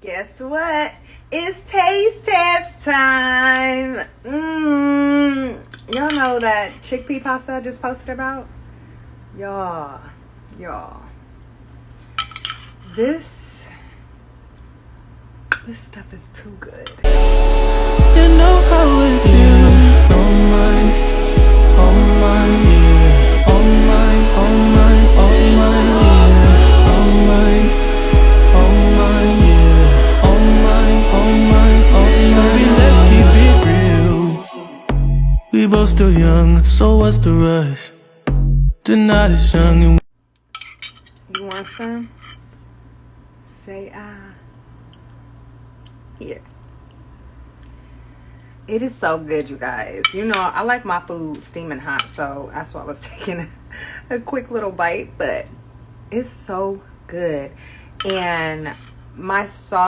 Guess what? It's taste test time. Y'all know that chickpea pasta I just posted about? Y'all. This stuff is too good. You know how it feels. Oh mine, yeah. Oh mine, yeah. Oh mine, yeah. Oh mine, Baby, let's keep it real. We both still young, so what's the rush? The night is young and You want some? Say here. It is so good, you guys. You know, I like my food steaming hot, so that's why I was taking a quick little bite, but it's so good. And my sauce